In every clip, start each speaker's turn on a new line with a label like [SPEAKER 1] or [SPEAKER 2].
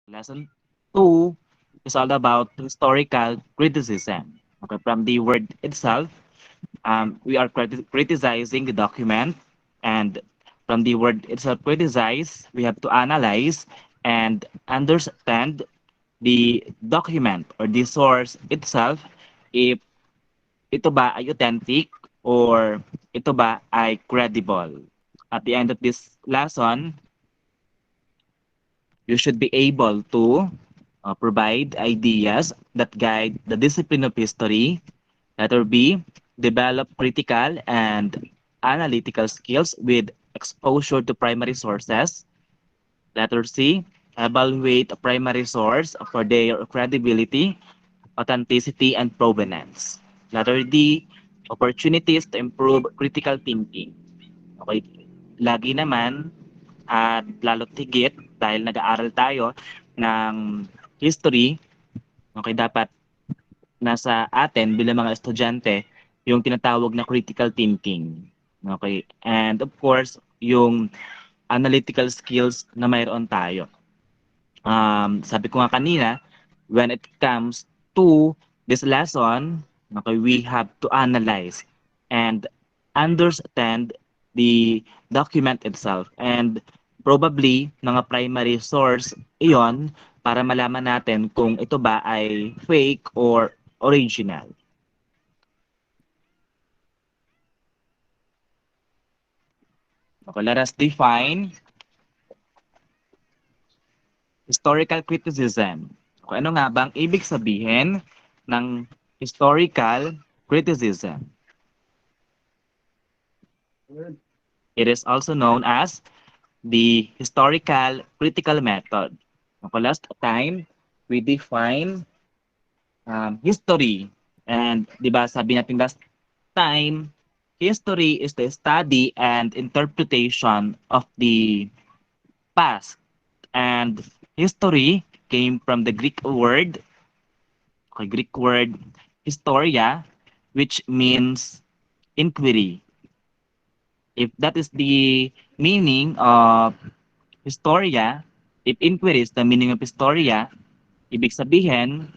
[SPEAKER 1] Lesson 2 is all about historical criticism. Okay, from the word itself, we are criticizing the document, and from the word itself, criticize, we have to analyze and understand the document or the source itself if ito ba ay authentic or ito ba ay credible. At the end of this lesson, you should be able to provide ideas that guide the discipline of history. Letter B, develop critical and analytical skills with exposure to primary sources. Letter C, evaluate a primary source for their credibility, authenticity, and provenance. Letter D, opportunities to improve critical thinking. Okay, lagi naman at lalo't higit dahil nag-aaral tayo ng history, okay, dapat nasa atin bilang mga estudyante yung tinatawag na critical thinking. Okay? And of course, yung analytical skills na mayroon tayo. Sabi ko nga kanina, when it comes to this lesson, okay, we have to analyze and understand the document itself. And probably, mga primary source iyon para malaman natin kung ito ba ay fake or original. Okay, let us define historical criticism. Okay, ano nga bang ibig sabihin ng historical criticism? It is also known as the historical critical method. Okay, last time, we define history. And di ba sabi natin last time, history is the study and interpretation of the past. And history came from the Greek word historia, which means inquiry. If that is the meaning of historia, if inquiry is the meaning of historia, ibig sabihin,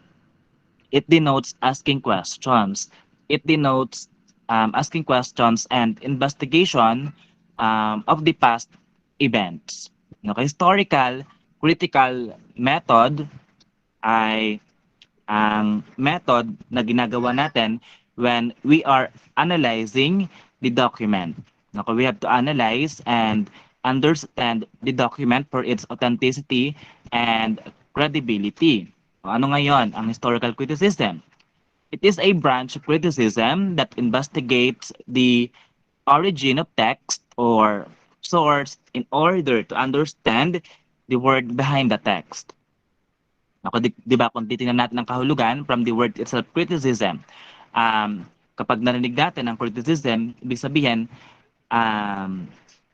[SPEAKER 1] it denotes asking questions. It denotes asking questions and investigation of the past events. Okay, historical critical method ay ang method na ginagawa natin when we are analyzing the document. Okay, we have to analyze and understand the document for its authenticity and credibility. Ano ngayon ang historical criticism? It is a branch of criticism that investigates the origin of text or source in order to understand the word behind the text. Ako, di ba, kung titingnan natin ang kahulugan from the word itself, criticism, kapag narinig natin ang criticism, ibig sabihin,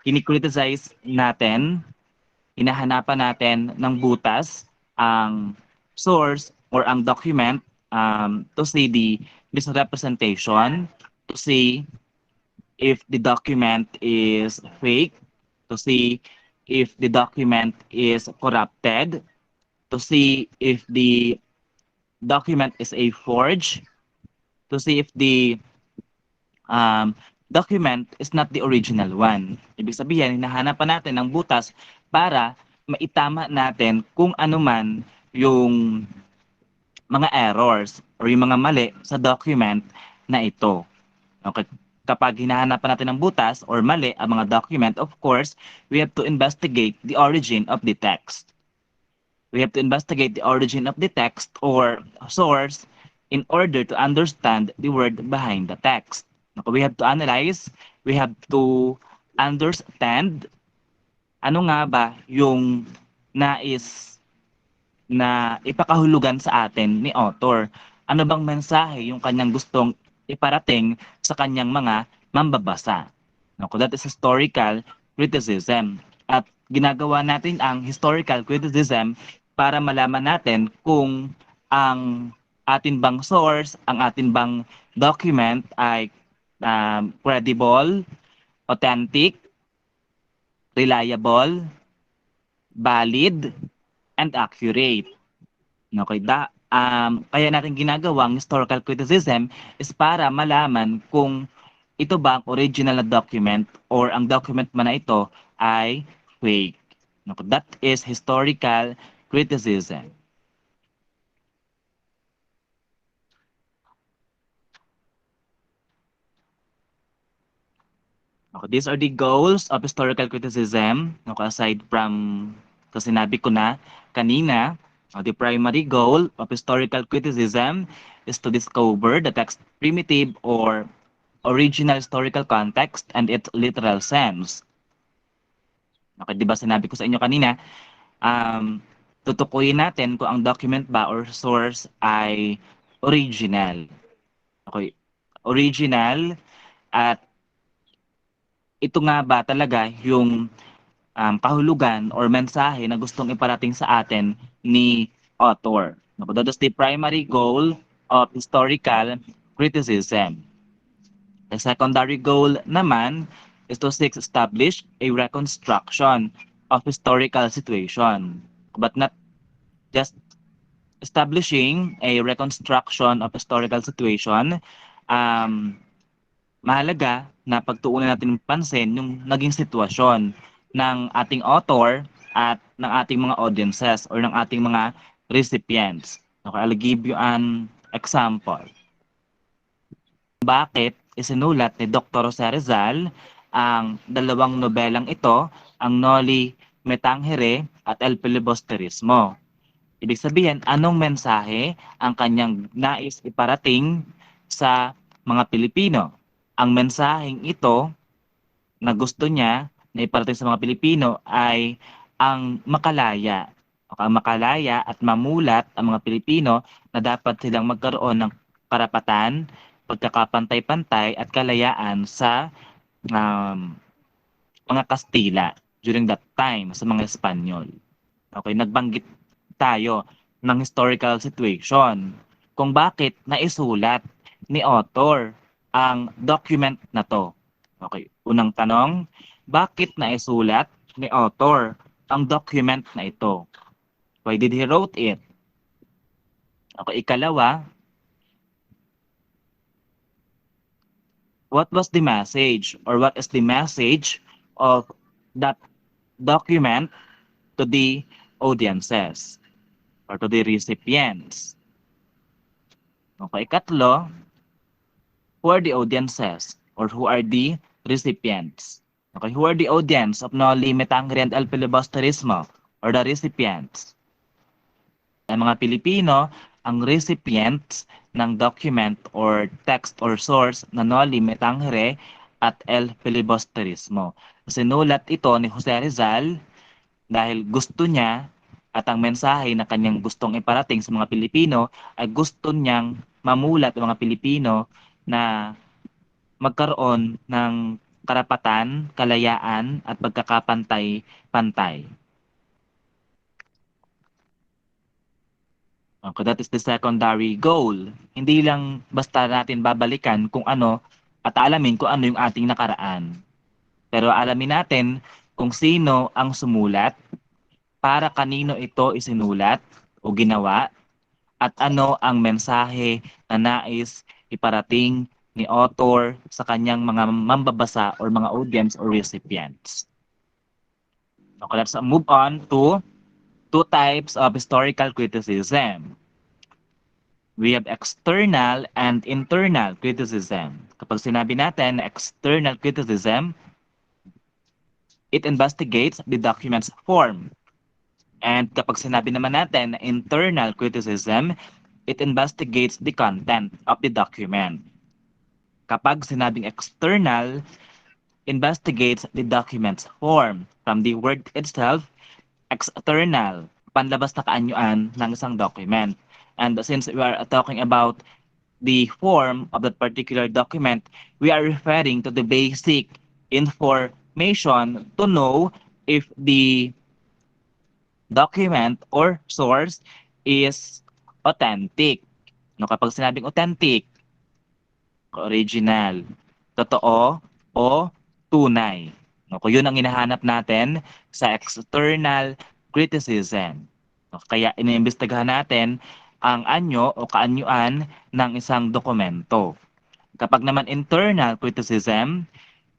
[SPEAKER 1] kinikriticize natin, hinahanapan natin ng butas ang source or ang document to see the misrepresentation, to see if the document is fake, to see if the document is corrupted, to see if the document is a forge, to see if the document is not the original one. Ibig sabihin, hinahanapan natin ng butas para maitama natin kung ano man yung mga errors or yung mga mali sa document na ito. Okay. Kapag hinahanapan natin ng butas or mali ang mga document, of course, we have to investigate the origin of the text. We have to investigate the origin of the text or source in order to understand the word behind the text. We have to analyze, we have to understand ano nga ba yung nais na ipakahulugan sa atin ni author. Ano bang mensahe yung kanyang gustong iparating sa kanyang mga mambabasa. That is historical criticism. At ginagawa natin ang historical criticism para malaman natin kung ang atin bang source, ang atin bang document ay credible, authentic, reliable, valid, and accurate. Okay, kaya natin ginagawang historical criticism is para malaman kung ito ba ang original na document or ang document man na ito ay fake. Okay, that is historical criticism. Okay, these are the goals of historical criticism. Okay, aside from sinabi ko na kanina, the primary goal of historical criticism is to discover the text primitive or original historical context and its literal sense. Okay, di ba sinabi ko sa inyo kanina, um, tutukuyin natin kung ang document ba or source ay original. Okay, original at ito nga ba talaga yung kahulugan or mensahe na gustong iparating sa atin ni author. No, that is the primary goal of historical criticism. The secondary goal naman is to seek establish a reconstruction of historical situation, but not just establishing a reconstruction of historical situation. Um, Mahalaga na pagtuunan natin ng pansin yung naging sitwasyon ng ating author at ng ating mga audiences or ng ating mga recipients. Okay, I'll give you an example. Bakit isinulat ni Dr. Jose Rizal ang dalawang nobelang ito, ang Noli Me Tangere at El Filibusterismo? Ibig sabihin, anong mensahe ang kanyang nais iparating sa mga Pilipino? Ang mensaheng ito na gusto niya na iparating sa mga Pilipino ay ang makalaya. O ang makalaya at mamulat ang mga Pilipino na dapat silang magkaroon ng karapatan, pagkakapantay-pantay at kalayaan sa um, mga Kastila during that time sa mga Espanyol. Okay, nagbanggit tayo ng historical situation kung bakit naisulat ni author ang document na to. Okay, unang tanong, bakit naisulat ni author ang document na ito? Why did he wrote it? Okay, ikalawa, what was the message or what is the message of that document to the audiences or to the recipients? Okay, ikatlo, who are the audiences or who are the recipients? Okay, who are the audience of Noli Me Tangere and El Filibusterismo or the recipients? Ang mga Pilipino, ang recipients ng document or text or source na Noli Me Tangere at El Filibusterismo. Sinulat ito ni Jose Rizal dahil gusto niya at ang mensahe na kanyang gustong iparating sa mga Pilipino ay gusto niyang mamulat ang mga Pilipino na magkaroon ng karapatan, kalayaan at pagkakapantay-pantay. Okay, that is the secondary goal. Hindi lang basta natin babalikan kung ano at alamin kung ano yung ating nakaraan. Pero alamin natin kung sino ang sumulat, para kanino ito isinulat o ginawa, at ano ang mensahe na nais iparating ni author sa kanyang mga mambabasa or mga audience or recipients. Okay, let's move on to two types of historical criticism. We have external and internal criticism. Kapag sinabi natin external criticism, it investigates the document's form. And kapag sinabi naman natin internal criticism, it investigates the content of the document. Kapag sinabing external, investigates the document's form. From the word itself, external, panlabas na kaanyuan ng isang document. And since we are talking about the form of that particular document, we are referring to the basic information to know if the document or source is authentic. No, kapag sinabing authentic, original, totoo o tunay. No, kung yun ang hinahanap natin sa external criticism. Kaya iniimbestigahan natin ang anyo o kaanyuan ng isang dokumento. Kapag naman internal criticism,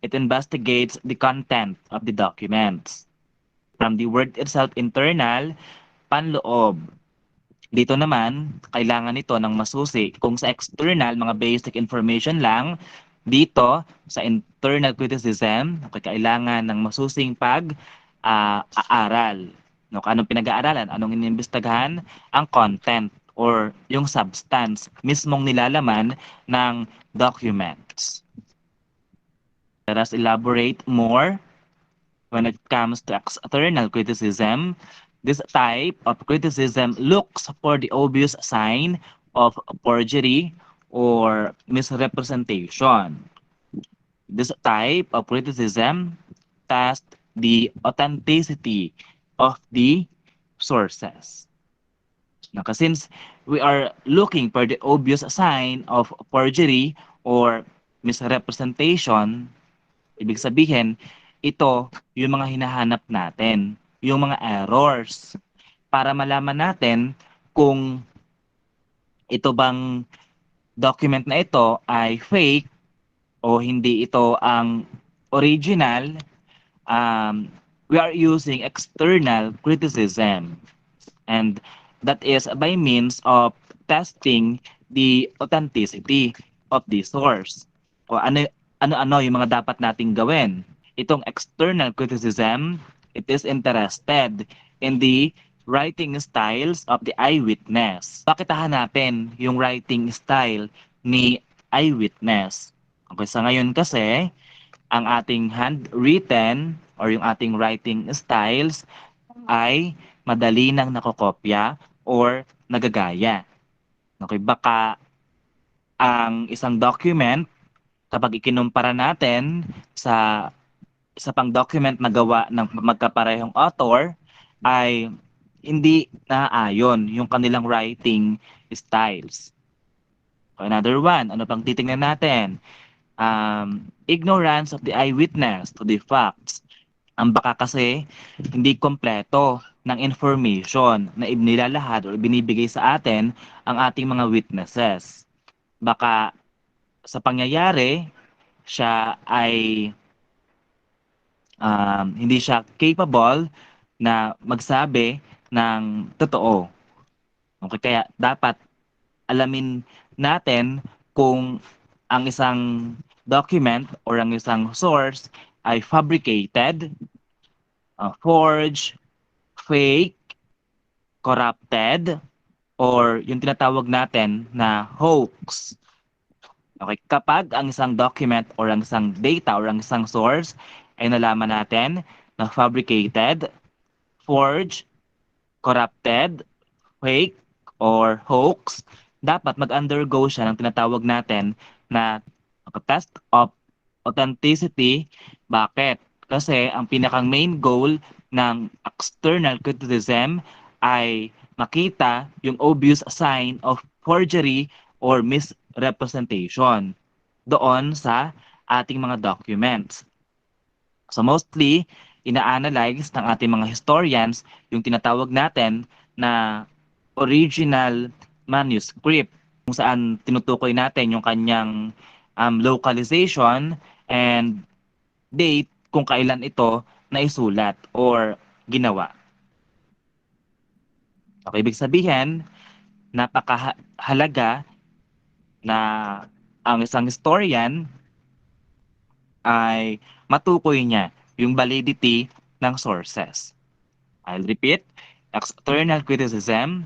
[SPEAKER 1] it investigates the content of the documents. From the word itself, internal, panloob. Dito naman, kailangan nito ng masusi. Kung sa external, mga basic information lang, dito, sa internal criticism, kailangan ng masusing pag-aaral. No, anong pinag-aaralan? Anong inimbestigahan? Ang content or yung substance, mismong nilalaman ng documents. Let us elaborate more when it comes to external criticism. This type of criticism looks for the obvious sign of forgery or misrepresentation. This type of criticism tests the authenticity of the sources. Now, since we are looking for the obvious sign of forgery or misrepresentation, ibig sabihin, ito yung mga hinahanap natin, yung mga errors, para malaman natin kung ito bang document na ito ay fake o hindi ito ang original. We are using external criticism, and that is by means of testing the authenticity of the source. O ano yung mga dapat nating gawin. Itong external criticism, it is interested in the writing styles of the eyewitness. Bakit hahanapin yung writing style ni eyewitness? Okay, sa ngayon kasi, ang ating handwritten or yung ating writing styles ay madali nang nakokopya or nagagaya. Okay, baka ang isang document, kapag ikinumpara natin sa isa pang document na gawa ng magkaparehong author, ay hindi naaayon yung kanilang writing styles. Another one, ano pang titingnan natin? Ignorance of the eyewitness to the facts. Ang baka kasi hindi kompleto ng information na inilalahad o binibigay sa atin ang ating mga witnesses. Baka sa pangyayari, siya ay hindi siya capable na magsabi ng totoo. Okay, kaya dapat alamin natin kung ang isang document or ang isang source ay fabricated, forged, fake, corrupted, or yung tinatawag natin na hoax. Okay, kapag ang isang document or ang isang data or ang isang source ay nalaman natin na fabricated, forged, corrupted, fake, or hoax, dapat mag-undergo siya ng tinatawag natin na test of authenticity. Bakit? Kasi ang pinakang main goal ng external criticism ay makita yung obvious sign of forgery or misrepresentation doon sa ating mga documents. So mostly, ina-analyze ng ating mga historians yung tinatawag natin na original manuscript, kung saan tinutukoy natin yung kanyang localization and date kung kailan ito naisulat or ginawa. Okay, ibig sabihin, napakahalaga na ang isang historian ay matukoy niya yung validity ng sources. I'll repeat, external criticism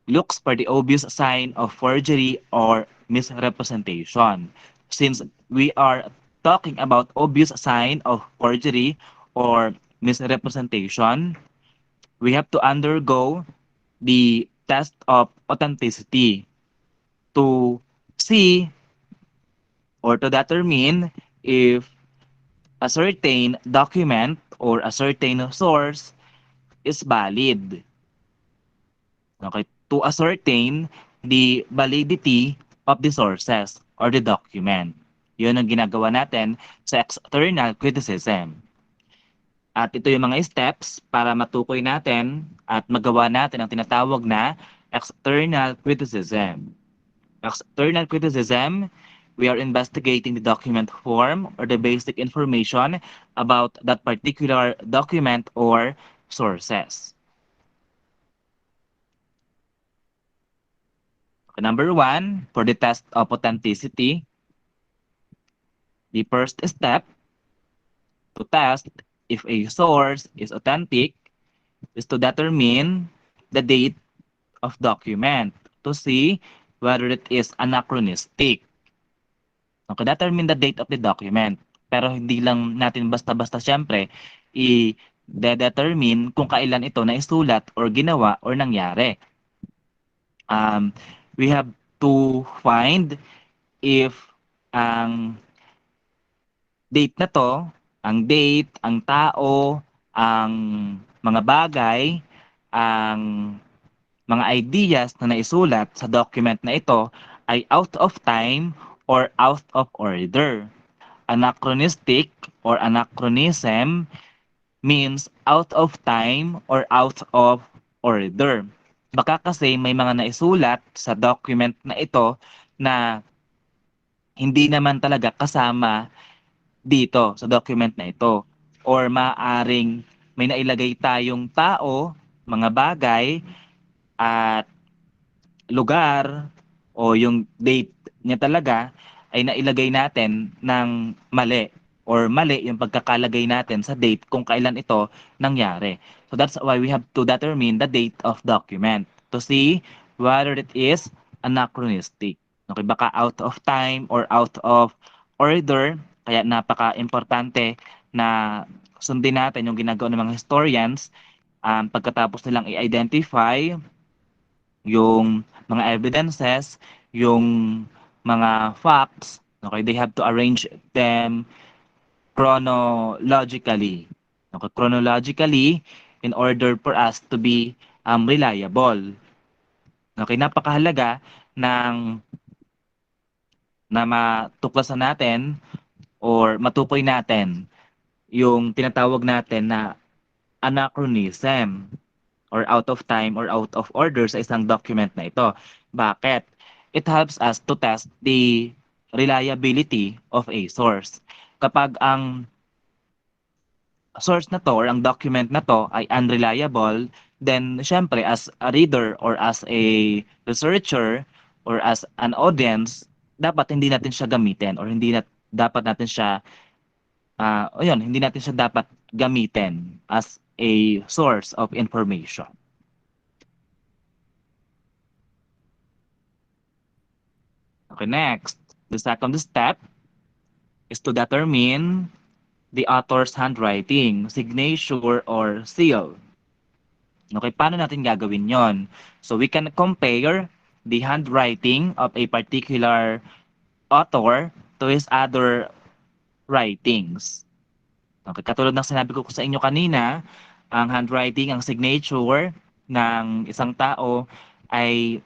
[SPEAKER 1] looks for the obvious sign of forgery or misrepresentation. Since we are talking about obvious sign of forgery or misrepresentation, we have to undergo the test of authenticity to see or to determine if a certain document or a certain source is valid. Okay, to ascertain the validity of the sources or the document. Yun ang ginagawa natin sa external criticism. At ito yung mga steps para matukoy natin at magawa natin ang tinatawag na external criticism. External criticism, we are investigating the document form or the basic information about that particular document or sources. Okay, number one, for the test of authenticity, the first step to test if a source is authentic is to determine the date of document to see whether it is anachronistic. Okay, determine the date of the document. Pero hindi lang natin basta-basta siyempre i-determine kung kailan ito naisulat or ginawa or nangyari. We have to find if ang date na to, ang date, ang tao, ang mga bagay, ang mga ideas na naisulat sa document na ito ay out of time or out of order. Anachronistic or anachronism means out of time or out of order. Baka kasi may mga naisulat sa document na ito na hindi naman talaga kasama dito sa document na ito. Or maaring may nailagay tayong tao, mga bagay, at lugar o yung date niya talaga ay nailagay natin ng mali or mali yung pagkakalagay natin sa date kung kailan ito nangyari. So that's why we have to determine the date of document to see whether it is anachronistic. Okay, baka out of time or out of order, kaya napaka-importante na sundin natin yung ginagawa ng mga historians pagkatapos nilang i-identify yung mga evidences, yung mga facts, okay, they have to arrange them chronologically. Okay, chronologically in order for us to be reliable. Okay, napakahalaga ng na matuklasan natin or matukoy natin yung tinatawag natin na anachronism or out of time or out of order sa isang document na ito. Bakit? It helps us to test the reliability of a source. Kapag ang source na to or ang document na to ay unreliable, then syempre as a reader or as a researcher or as an audience, dapat hindi natin siya gamitin or dapat natin siya hindi natin siya dapat gamitin as a source of information. Okay, next. The second step is to determine the author's handwriting, signature, or seal. Okay, paano natin gagawin yon? So we can compare the handwriting of a particular author to his other writings. Okay, katulad ng sinabi ko sa inyo kanina, ang handwriting, ang signature ng isang tao ay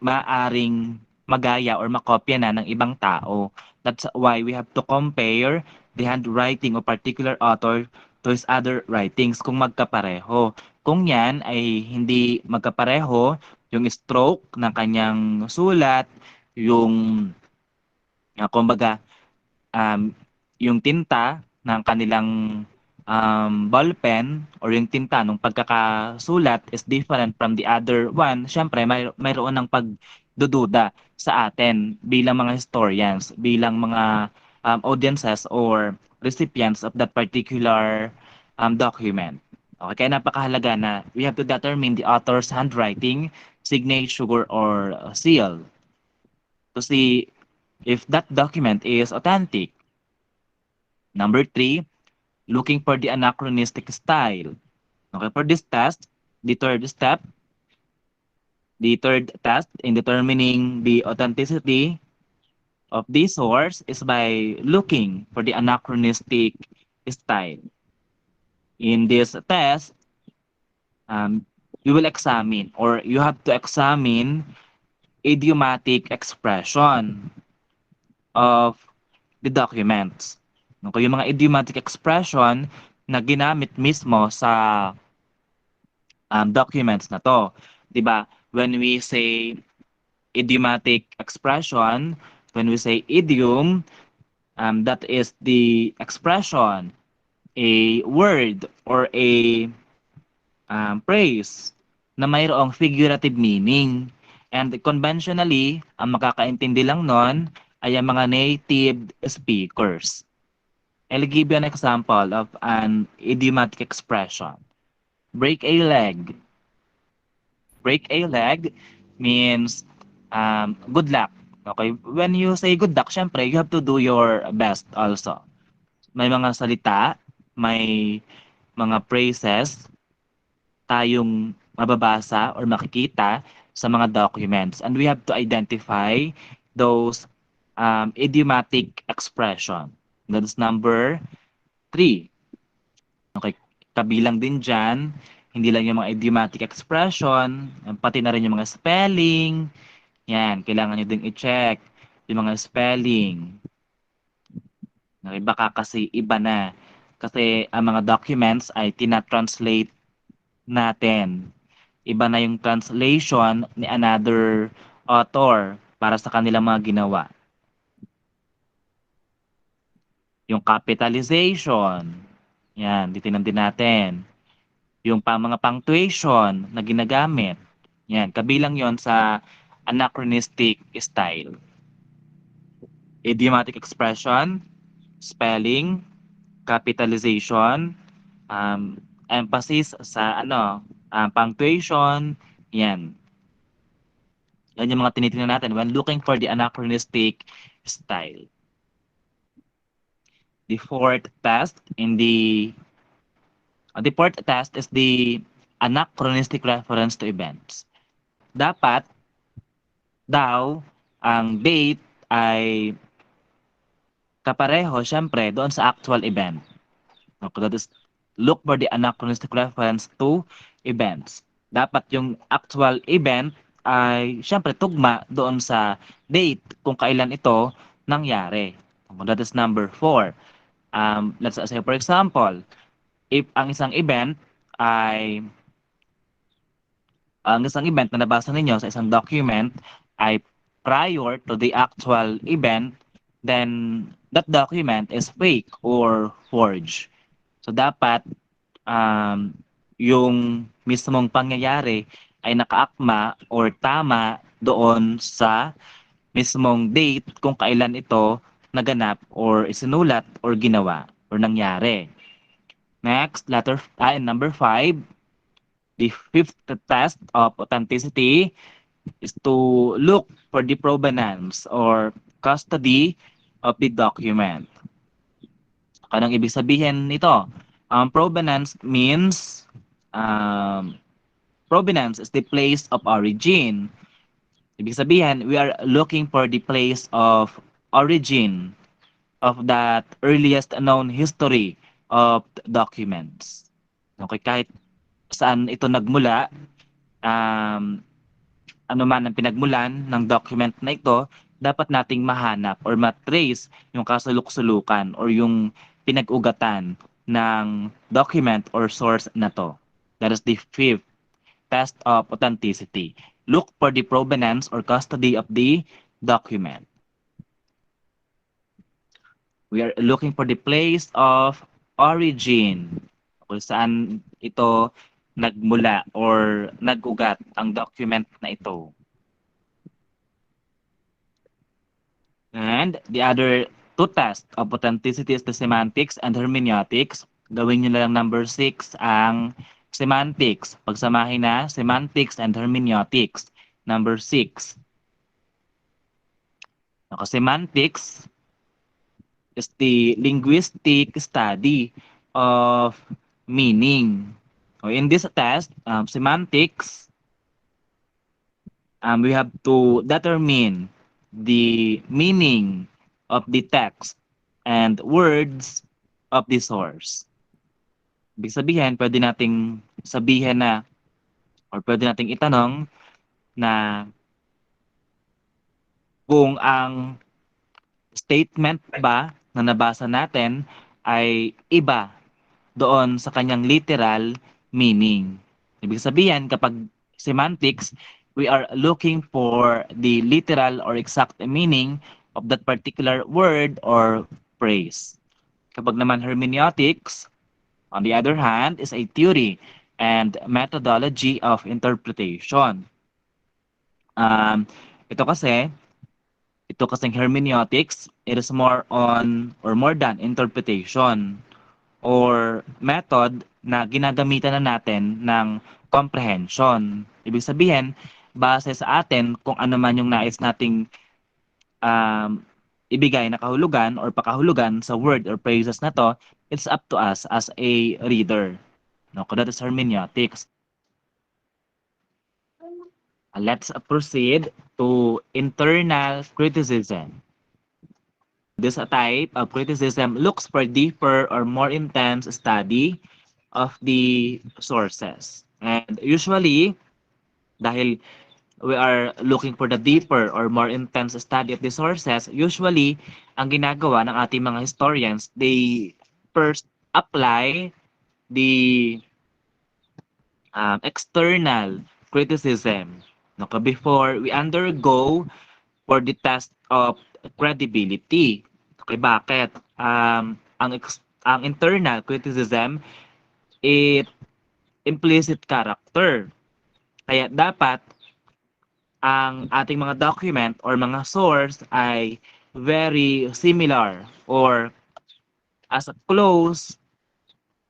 [SPEAKER 1] maaring magaya or makopya na ng ibang tao. That's why we have to compare the handwriting of particular author to his other writings kung magkapareho. Kung yan ay hindi magkapareho, yung stroke ng kanyang sulat, yung kumbaga um, yung tinta ng kanilang ballpen or yung tinta ng pagkakasulat is different from the other one, syempre mayroon ng pagdududa sa atin bilang mga historians, bilang mga audiences or recipients of that particular document. Okay, kaya napakahalaga na we have to determine the author's handwriting, signature, or seal to see if that document is authentic. Number three, looking for the anachronistic style. Okay, for this test, the third step, the third test in determining the authenticity of this source is by looking for the anachronistic style. In this test, you will examine or you have to examine idiomatic expression of the documents. Okay, yung mga idiomatic expression na ginamit mismo sa documents na 'to. 'Di ba? When we say idiomatic expression, when we say idiom, that is the expression, a word or a phrase na mayroong figurative meaning. And conventionally, ang makakaintindi lang nun ay ang mga native speakers. I'll give you an example of an idiomatic expression. Break a leg. Break a leg means good luck. Okay? When you say good luck, syempre, you have to do your best also. May mga salita, may mga phrases tayong mababasa or makikita sa mga documents. And we have to identify those idiomatic expression. That's number 3. Okay, kabilang din dyan, hindi lang yung mga idiomatic expression, pati na rin yung mga spelling. Yan, kailangan nyo din i-check yung mga spelling. Okay, baka kasi iba na. Kasi ang mga documents ay tina-translate natin. Iba na yung translation ni another author para sa kanilang mga ginawa. Yung capitalization, yan, titignan din natin. Yung mga punctuation na ginagamit, yan, kabilang yon sa anachronistic style. Idiomatic expression, spelling, capitalization, emphasis sa punctuation, yan. Yan yung mga tinitingnan natin when looking for the anachronistic style. The fourth test in the fourth test is the anachronistic reference to events. Dapat daw ang date ay kapareho syempre doon sa actual event. Okay, that is look for the anachronistic reference to events. Dapat yung actual event ay syempre tugma doon sa date kung kailan ito nangyari. That is number 4. Let's say for example, if ang isang event na nabasa ninyo sa isang document ay prior to the actual event, then that document is fake or forged. So dapat yung mismong pangyayari ay nakaakma or tama doon sa mismong date kung kailan ito naganap or isinulat or ginawa or nangyari. Next, number 5, the fifth test of authenticity is to look for the provenance or custody of the document. Anong ibig sabihin nito? Provenance means provenance is the place of origin. Ibig sabihin, we are looking for the place of origin of that earliest known history of documents. Okay, kahit saan ito nagmula, um, ano man ang pinagmulan ng document na ito, dapat nating mahanap or matrace yung kasuluk-sulukan or yung pinag-ugatan ng document or source na to. That is the fifth test of authenticity. Look for the provenance or custody of the document. We are looking for the place of origin. Kung saan ito nagmula or nag-ugat ang document na ito. And the other two tests of authenticity is the semantics and hermeneutics. Gawin nyo lang number 6 ang semantics. Pagsamahin na semantics and hermeneutics. Number 6. Semantics is the linguistic study of meaning. In this test, semantics, we have to determine the meaning of the text and words of the source. Ibig sabihin, pwede nating sabihin na or pwede nating itanong na kung ang statement ba na nabasa natin ay iba doon sa kanyang literal meaning. Ibig sabihin, kapag semantics, we are looking for the literal or exact meaning of that particular word or phrase. Kapag naman hermeneutics, on the other hand, is a theory and methodology of interpretation. Um, ito kasi, ito kasing hermeneutics, it is more on or more than interpretation or method na ginagamitan na natin ng comprehension. Ibig sabihin, base sa atin kung ano man yung nais nating um, ibigay na kahulugan or pakahulugan sa word or phrases na to, it's up to us as a reader. No, that is hermeneutics. Let's proceed to internal criticism. This type of criticism looks for deeper or more intense study of the sources. And usually, dahil we are looking for the deeper or more intense study of the sources, usually, ang ginagawa ng ating mga historians, they first apply the external criticism. No, before we undergo for the test of credibility. Okay, bakit? Ang internal criticism, it implicit character. Kaya dapat ang ating mga document or mga source ay very similar or as close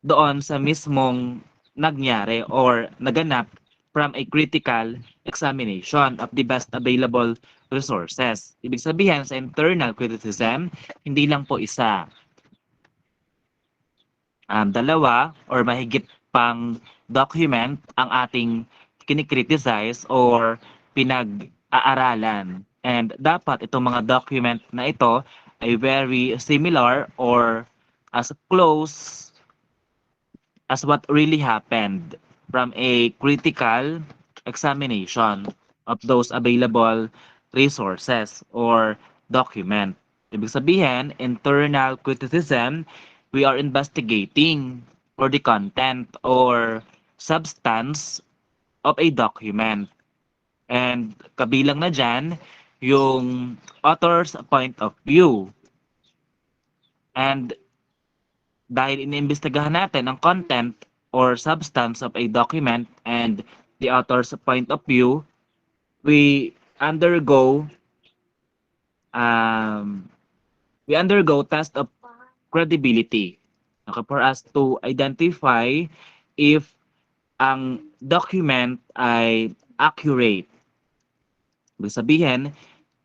[SPEAKER 1] doon sa mismong nangyari or naganap from a critical examination of the best available resources. Ibig sabihin sa internal criticism, hindi lang po isa, dalawa or mahigit pang document ang ating kinikriticize or pinag-aaralan. And dapat itong mga document na ito ay very similar or as close as what really happened from a critical examination of those available resources or document. Ibig sabihin, internal criticism, we are investigating for the content or substance of a document. And kabilang na dyan, yung author's point of view. And dahil iniimbestigahan natin ang content or substance of a document and the author's point of view, we undergo um, we undergo test of credibility. Okay, for us to identify if ang document ay accurate. Ibig sabihin,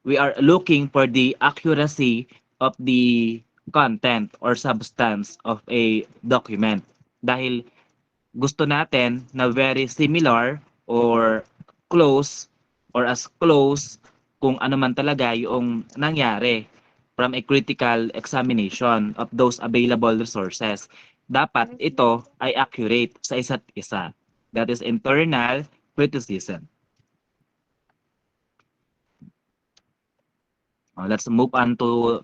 [SPEAKER 1] we are looking for the accuracy of the content or substance of a document. Dahil gusto natin na very similar or close or as close kung ano man talaga yung nangyari from a critical examination of those available resources. Dapat ito ay accurate sa isa't isa. That is internal criticism. Let's move on to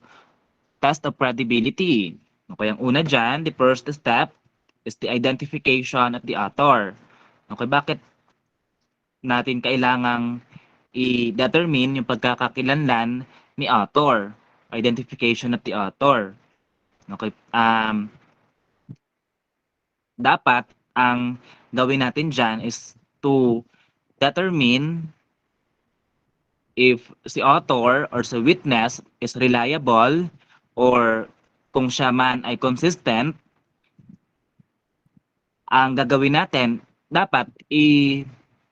[SPEAKER 1] test of credibility. Okay, ang una dyan, the first step is the identification of the author. Okay, bakit natin kailangang i-determine yung pagkakakilanlan ni author? Identification of the author. Okay, dapat ang gawin natin dyan is to determine if si author or si witness is reliable or kung siya man ay consistent. Ang gagawin natin, dapat i-kumpara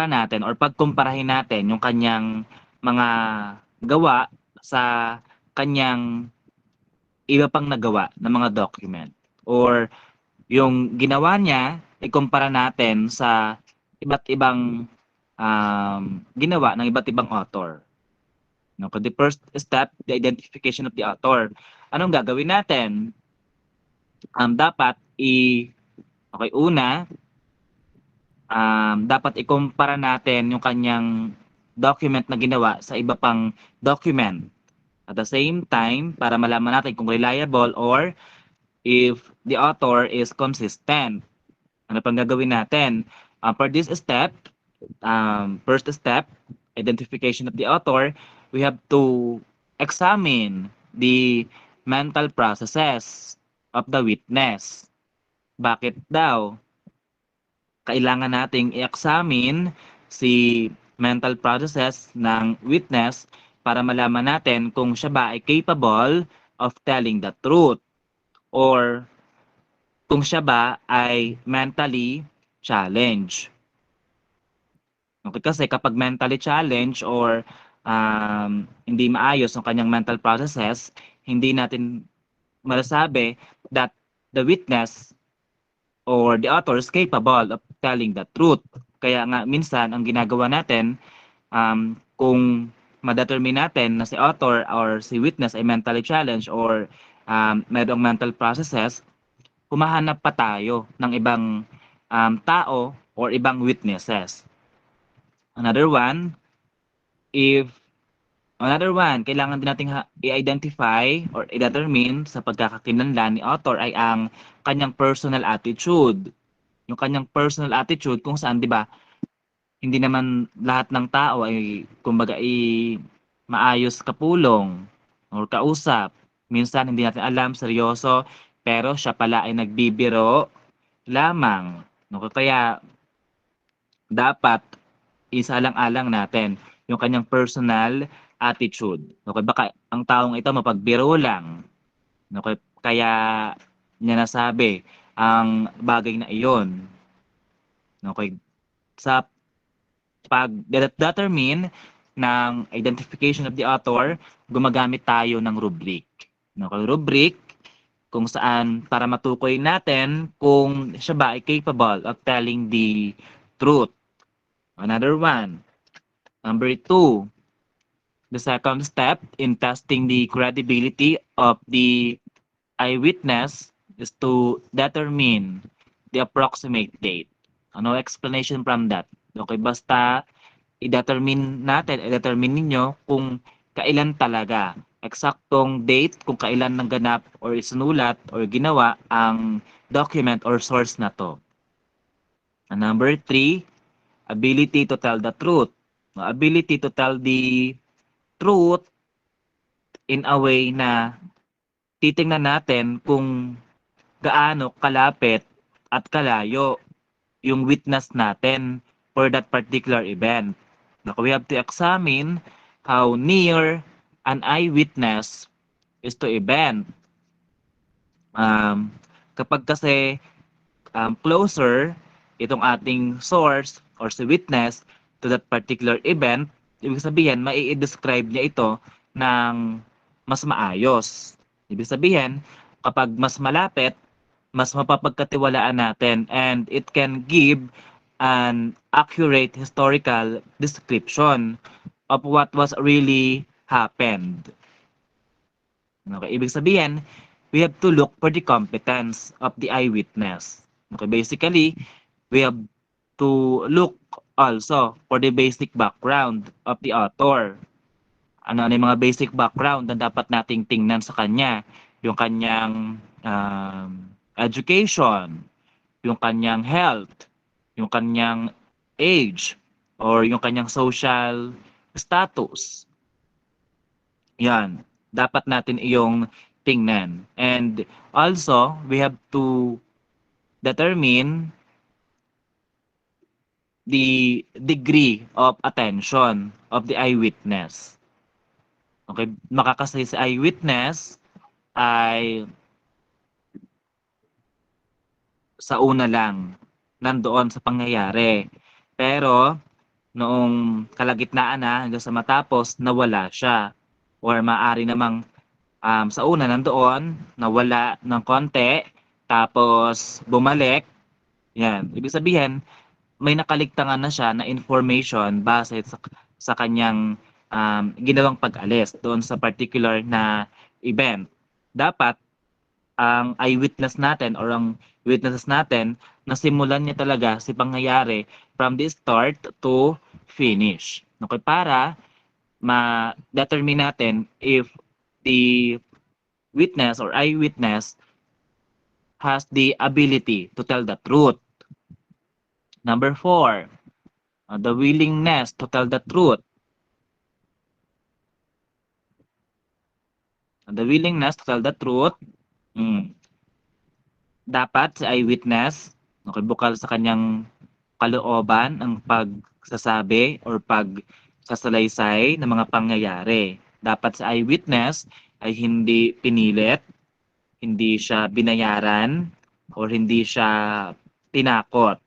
[SPEAKER 1] natin or pagkumparahin natin yung kanyang mga gawa sa kanyang iba pang nagawa ng mga document. Or yung ginawa niya, ikumpara natin sa iba't ibang ginawa ng iba't ibang author. No, the first step, the identification of the author. Anong gagawin natin? Dapat okay, una, dapat ikumpara natin yung kanyang document na ginawa sa iba pang document. At the same time, para malaman natin kung reliable or if the author is consistent. Ano pang gagawin natin? For this step, first step, identification of the author, we have to examine the mental processes of the witness. Bakit daw? Kailangan nating i-examine si mental processes ng witness para malaman natin kung siya ba ay capable of telling the truth or kung siya ba ay mentally challenged. Okay, kasi kapag mentally challenged or hindi maayos ang kanyang mental processes, hindi natin masasabi that the witness or the author is capable of telling the truth. Kaya nga minsan ang ginagawa natin, kung ma-determine natin na si author or si witness ay mentally challenged or mayroong mental processes, humahanap pa tayo ng ibang tao or ibang witnesses. Another one, if Another one, kailangan din nating i-identify or i-determine sa pagkakakilanlan ni author ay ang kanyang personal attitude. Yung kanyang personal attitude kung saan, 'di ba, hindi naman lahat ng tao ay kumbaga maayos kapulong or kausap. Minsan hindi natin alam, seryoso, pero siya pala ay nagbibiro lamang. No? Kaya dapat isalang-alang natin yung kanyang personal attitude. Okay, baka ang taong ito mapagbiro lang. Okay, kaya niya nasabi ang bagay na iyon. Okay, sa pag-determine ng identification of the author, gumagamit tayo ng rubric. Okay, rubric kung saan para matukoy natin kung siya ba ay capable of telling the truth. Another one. Number two, the second step in testing the credibility of the eyewitness is to determine the approximate date. Ano explanation from that? Okay, basta i-determine ninyo kung kailan talaga, eksaktong date kung kailan nangganap or isinulat or ginawa ang document or source na to. And number three, ability to tell the truth. Ability to tell the truth in a way na titingnan natin kung gaano kalapit at kalayo yung witness natin for that particular event. Now, we have to examine how near an eyewitness is to event. Kapag kasi closer itong ating source or si witness to that particular event, ibig sabihin, mai-describe niya ito ng mas maayos. Ibig sabihin, kapag mas malapit, mas mapapagkatiwalaan natin and it can give an accurate historical description of what was really happened. Okay, ibig sabihin, we have to look for the competence of the eyewitness. Okay, basically, we have to look also for the basic background of the author. Ano yung mga basic background na dapat nating tingnan sa kanya? Yung kanyang education, yung kanyang health, yung kanyang age, or yung kanyang social status. Yan, dapat natin iyong tingnan. And also, we have to determine the degree of attention of the eyewitness. Okay, makakasay si eyewitness ay sa una lang nandoon sa pangyayari. Pero noong kalagitnaan na hanggang sa matapos, nawala siya. Or maaari namang sa una nandoon, nawala ng konti, tapos bumalik. Yan. Ibig sabihin, may nakaligtangan na siya na information base sa kanyang ginawang pag-alis doon sa particular na event. Dapat ang eyewitness natin or ang witnesses natin na simulan niya talaga si pangyayari from the start to finish. Okay, para ma-determine natin if the witness or eyewitness has the ability to tell the truth. Number 4, the willingness to tell the truth. The willingness to tell the truth, mm, dapat si eyewitness, okay, bukal sa kanyang kalooban ang pagsasabi or pagsasalaysay ng mga pangyayari. Dapat sa eyewitness ay hindi pinilit, hindi siya binayaran, or hindi siya tinakot.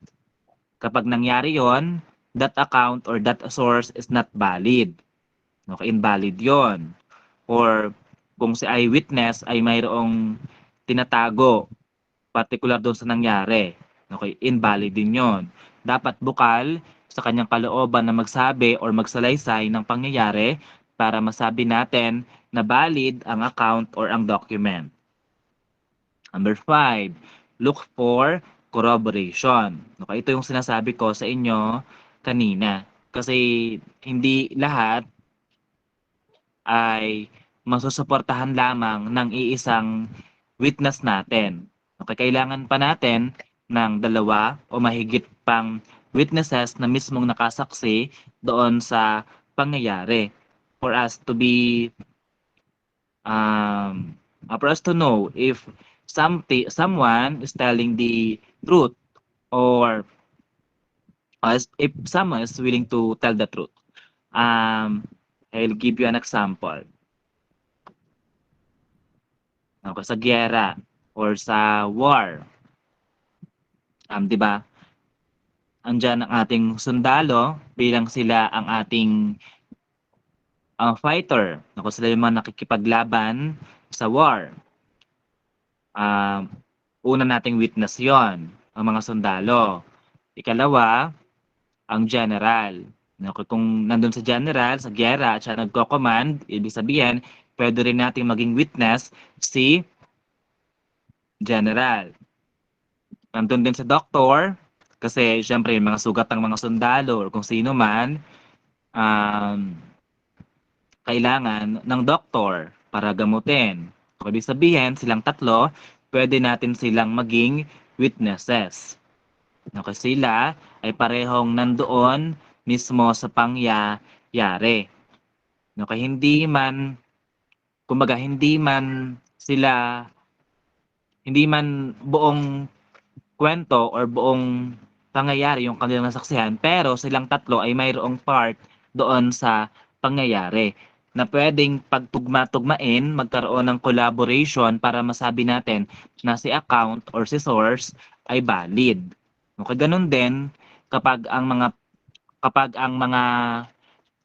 [SPEAKER 1] Kapag nangyari yon, that account or that source is not valid. Okay, invalid yon. Or kung si eyewitness ay mayroong tinatago particular doon sa nangyari. Okay, invalid din yon. Dapat bukal sa kanyang kalooban na magsabi or magsalaysay ng pangyayari para masabi natin na valid ang account or ang document. Number 5, look for corroboration. Okay, ito yung sinasabi ko sa inyo kanina. Kasi hindi lahat ay masusuportahan lamang ng iisang witness natin. Okay, kailangan pa natin ng dalawa o mahigit pang witnesses na mismong nakasaksi doon sa pangyayari for us to be for us to know if someone is telling the truth or if someone is willing to tell the truth. I'll give you an example. Okay, sa giyera or sa war, di ba? Andiyan ang ating sundalo bilang sila ang ating fighter. Ako sila yung mga nakikipaglaban sa war. Una nating witness yon, ang mga sundalo. Ikalawa, ang general. Kung nandun sa general, sa giyera, at siya nagko-command, ibig sabihin, pwede rin nating maging witness si general. Nandun din sa doktor, kasi syempre yung mga sugat ng mga sundalo or kung sino man, kailangan ng doktor para gamutin. So, ibig sabihin, silang tatlo, pwede natin silang maging witnesses. Okay, sila ay parehong nandoon mismo sa pangyayari. Okay, kumbaga, hindi man buong kwento or buong pangyayari yung kanilang nasaksihan, pero silang tatlo ay mayroong part doon sa pangyayari na pwedeng pagtugma-tugmain, magkaroon ng collaboration para masabi natin na si account or si source ay valid. Okay, ganun din kapag ang mga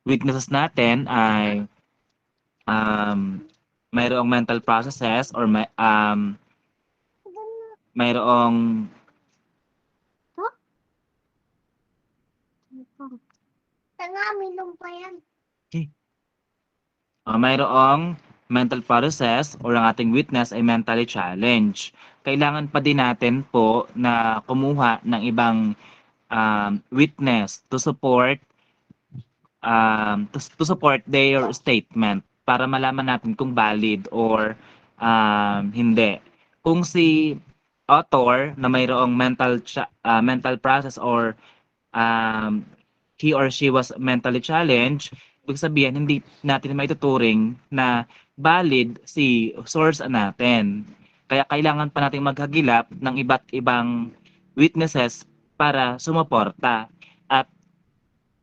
[SPEAKER 1] witnesses natin ay mayroong mental processes or mayroong mayroong mental process or ang ating witness ay mentally challenged. Kailangan pa din natin po na kumuha ng ibang witness to support their statement para malaman natin kung valid or hindi. Kung si author na mayroong mental process or he or she was mentally challenged, ibig sabihin hindi natin maituturing na valid si source natin. Kaya kailangan pa nating maghagilap ng iba't ibang witnesses para sumuporta. At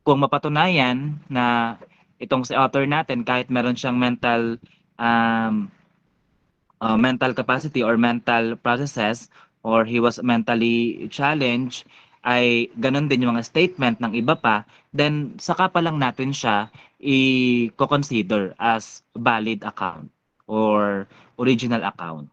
[SPEAKER 1] kung mapatunayan na itong si author natin kahit meron siyang mental capacity or mental processes or he was mentally challenged, ay ganun din yung mga statement ng iba pa, then saka pa lang natin siya i-consider as valid account or original account.